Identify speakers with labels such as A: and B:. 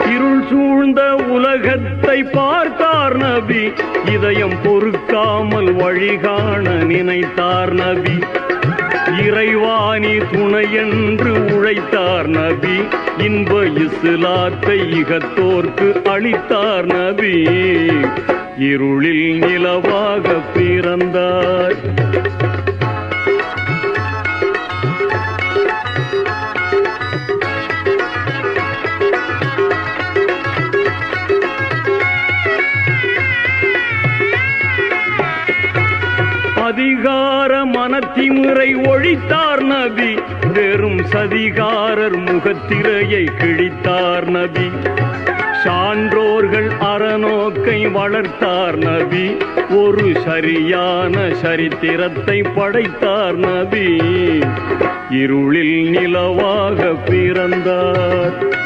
A: இருள் சூழ்ந்த உலகத்தை பார்த்தார் நபி, இதயம் பொறுக்காமல் வழிகாண நினைத்தார் நபி. இறைவாணி துணை என்று உழைத்தார் நபி, இன்ப இஸ்லாத்தை இகத்தோர்க்கு அளித்தார் நபி. இருளில் நிலவாக பிறந்தார். அதிகார மனத்திமுறை ஒழித்தார் நபி, வெறும் சதிகாரர் முகத்திரையை கிழித்தார் நபி. சான்றோர்கள் அறநோக்கை வளர்த்தார் நபி, ஒரு சரியான சரித்திரத்தை படைத்தார் நபி. இருளில் நிலவாக பிறந்தார்.